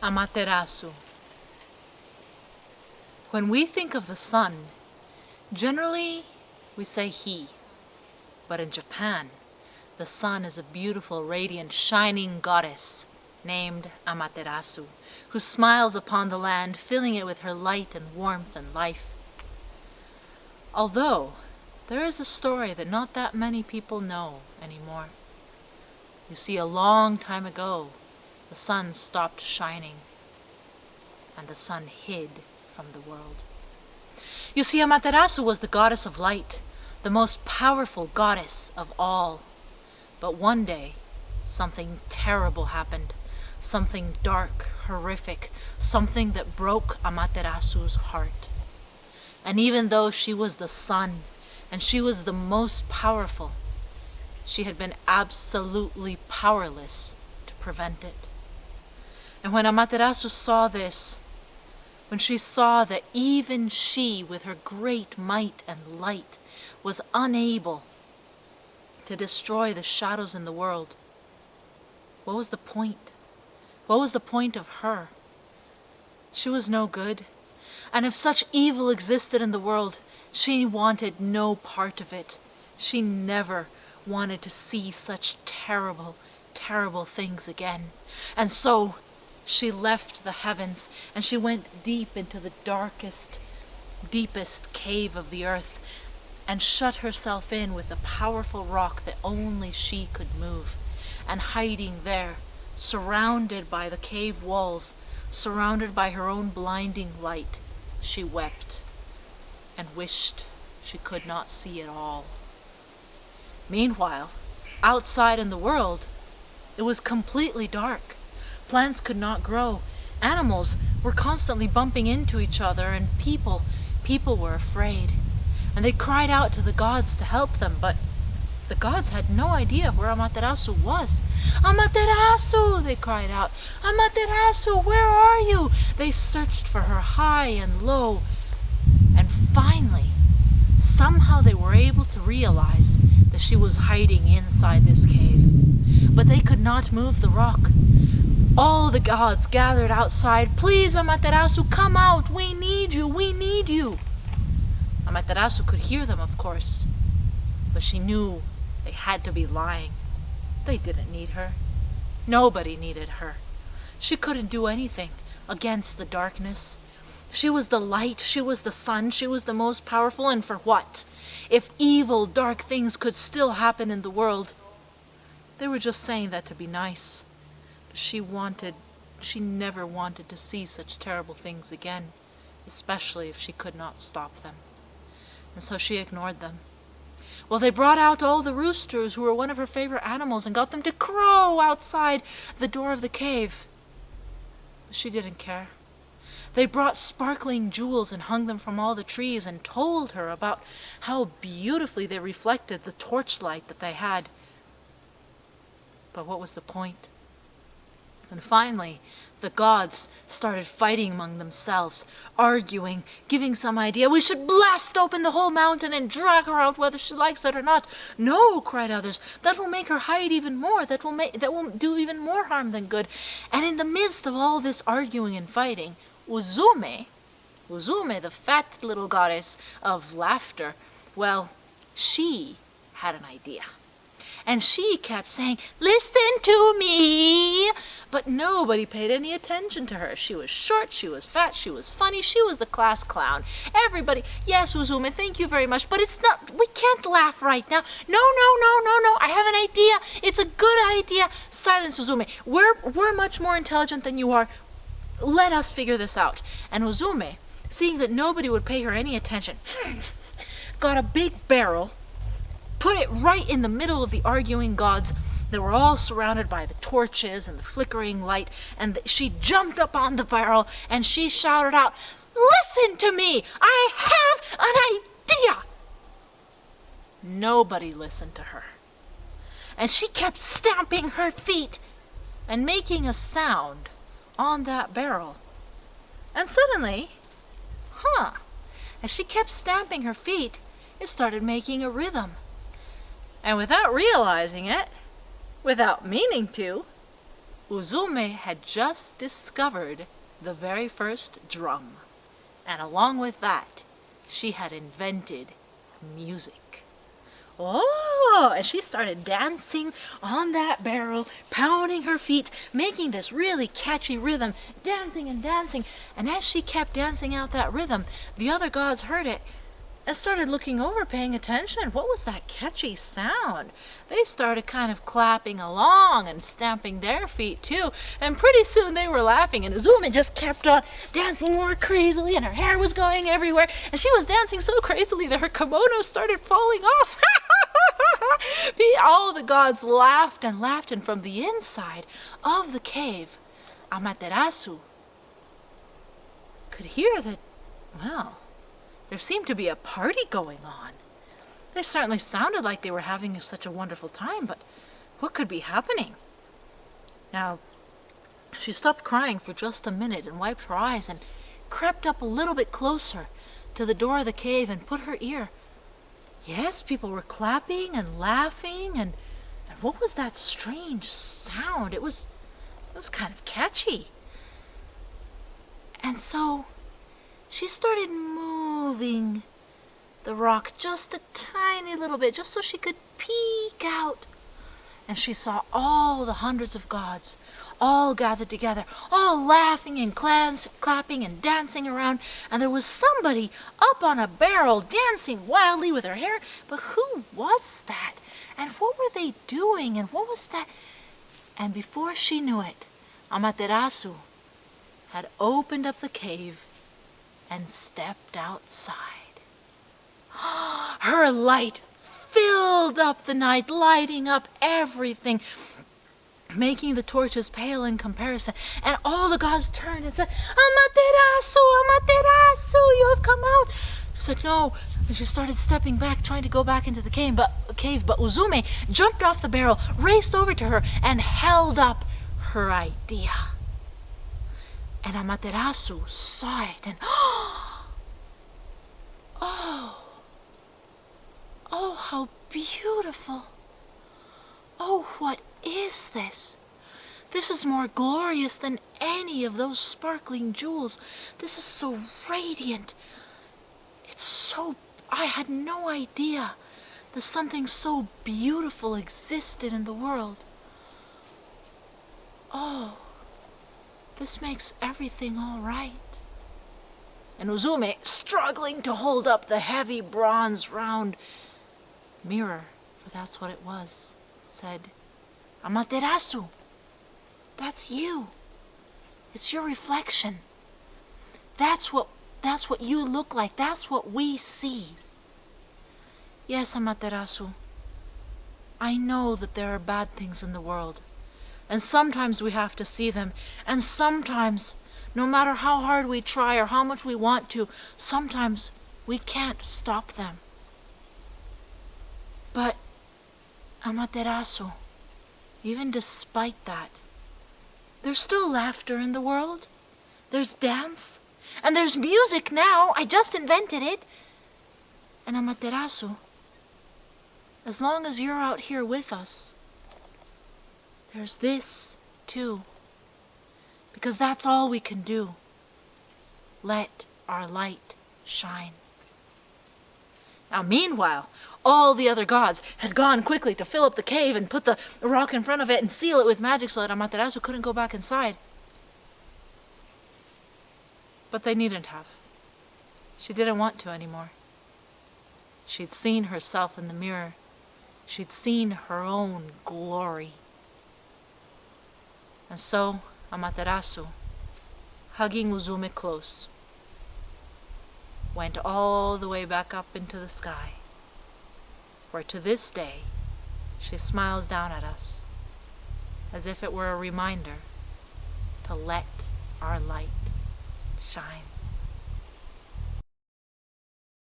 Amaterasu. When we think of the sun, generally we say he. But in Japan, the sun is a beautiful, radiant, shining goddess named Amaterasu, who smiles upon the land, filling it with her light and warmth and life. Although, there is a story that not that many people know anymore. You see, a long time ago, the sun stopped shining, and the sun hid from the world. You see, Amaterasu was the goddess of light, the most powerful goddess of all. But one day, something terrible happened, something dark, horrific, something that broke Amaterasu's heart. And even though she was the sun, and she was the most powerful, she had been absolutely powerless to prevent it. And when Amaterasu saw this, when she saw that even she, with her great might and light, was unable to destroy the shadows in the world, what was the point? What was the point of her? She was no good. And if such evil existed in the world, she wanted no part of it. She never wanted to see such terrible, terrible things again. And so she left the heavens and she went deep into the darkest, deepest cave of the earth and shut herself in with a powerful rock that only she could move. And hiding there, surrounded by the cave walls, surrounded by her own blinding light, she wept and wished she could not see it all. Meanwhile, outside in the world, it was completely dark. Plants could not grow. Animals were constantly bumping into each other, and people were afraid. And they cried out to the gods to help them, but the gods had no idea where Amaterasu was. Amaterasu, they cried out. Amaterasu, where are you? They searched for her high and low. And finally, somehow they were able to realize that she was hiding inside this cave. But they could not move the rock. All the gods gathered outside. Please, Amaterasu, come out. We need you. We need you. Amaterasu could hear them, of course. But she knew they had to be lying. They didn't need her. Nobody needed her. She couldn't do anything against the darkness. She was the light. She was the sun. She was the most powerful. And for what? If evil, dark things could still happen in the world. They were just saying that to be nice. But she never wanted to see such terrible things again, especially if she could not stop them. And so she ignored them. Well, they brought out all the roosters, who were one of her favorite animals, and got them to crow outside the door of the cave. But she didn't care. They brought sparkling jewels and hung them from all the trees and told her about how beautifully they reflected the torchlight that they had. But what was the point? And finally, the gods started fighting among themselves, arguing, giving some idea. We should blast open the whole mountain and drag her out whether she likes it or not. No, cried others. That will make her hide even more. That will do even more harm than good. And in the midst of all this arguing and fighting, Uzume, the fat little goddess of laughter, well, she had an idea. And she kept saying, listen to me. But nobody paid any attention to her. She was short, she was fat, she was funny, she was the class clown. Everybody, yes, Uzume, thank you very much, but we can't laugh right now. No, I have an idea. It's a good idea. Silence, Uzume. We're much more intelligent than you are. Let us figure this out. And Uzume, seeing that nobody would pay her any attention, got a big barrel, put it right in the middle of the arguing gods that were all surrounded by the torches and the flickering light, and she jumped up on the barrel and she shouted out, listen to me! I have an idea! Nobody listened to her. And she kept stamping her feet and making a sound on that barrel. And suddenly, as she kept stamping her feet, it started making a rhythm. And without realizing it, without meaning to, Uzume had just discovered the very first drum, and along with that, she had invented music. Oh, and she started dancing on that barrel, pounding her feet, making this really catchy rhythm, dancing and dancing. And as she kept dancing out that rhythm, the other gods heard it and started looking over, paying attention. What was that catchy sound? They started kind of clapping along and stamping their feet too, and pretty soon they were laughing, and Uzume just kept on dancing more crazily, and her hair was going everywhere, and she was dancing so crazily that her kimono started falling off. All the gods laughed and laughed, and from the inside of the cave, Amaterasu could hear that, well, there seemed to be a party going on. They certainly sounded like they were having such a wonderful time, but what could be happening? Now, she stopped crying for just a minute and wiped her eyes and crept up a little bit closer to the door of the cave and put her ear. Yes, people were clapping and laughing, and what was that strange sound? It was kind of catchy. And so she started moving the rock just a tiny little bit, just so she could peek out. And she saw all the hundreds of gods all gathered together, all laughing and clapping and dancing around. And there was somebody up on a barrel dancing wildly with her hair. But who was that? And what were they doing? And what was that? And before she knew it, Amaterasu had opened up the cave and stepped outside. Her light filled up the night, lighting up everything, making the torches pale in comparison. And all the gods turned and said, Amaterasu, Amaterasu, you have come out. She said, no. And she started stepping back, trying to go back into the cave. But Uzume jumped off the barrel, raced over to her, and held up her idea. And Amaterasu saw it, and oh, how beautiful. Oh, what is this? This is more glorious than any of those sparkling jewels. This is so radiant. I had no idea that something so beautiful existed in the world. Oh, this makes everything all right. And Uzume, struggling to hold up the heavy bronze round mirror, for that's what it was, said, Amaterasu, that's you. It's your reflection. That's what you look like. That's what we see. Yes, Amaterasu, I know that there are bad things in the world, and sometimes we have to see them, and sometimes, no matter how hard we try or how much we want to, sometimes we can't stop them. But, Amaterasu, even despite that, there's still laughter in the world. There's dance. And there's music now. I just invented it. And Amaterasu, as long as you're out here with us, there's this too. Because that's all we can do. Let our light shine. Now, meanwhile, all the other gods had gone quickly to fill up the cave and put the rock in front of it and seal it with magic so that Amaterasu couldn't go back inside. But they needn't have. She didn't want to anymore. She'd seen herself in the mirror. She'd seen her own glory. And so, Amaterasu, hugging Uzume close, went all the way back up into the sky, where to this day she smiles down at us as if it were a reminder to let our light shine.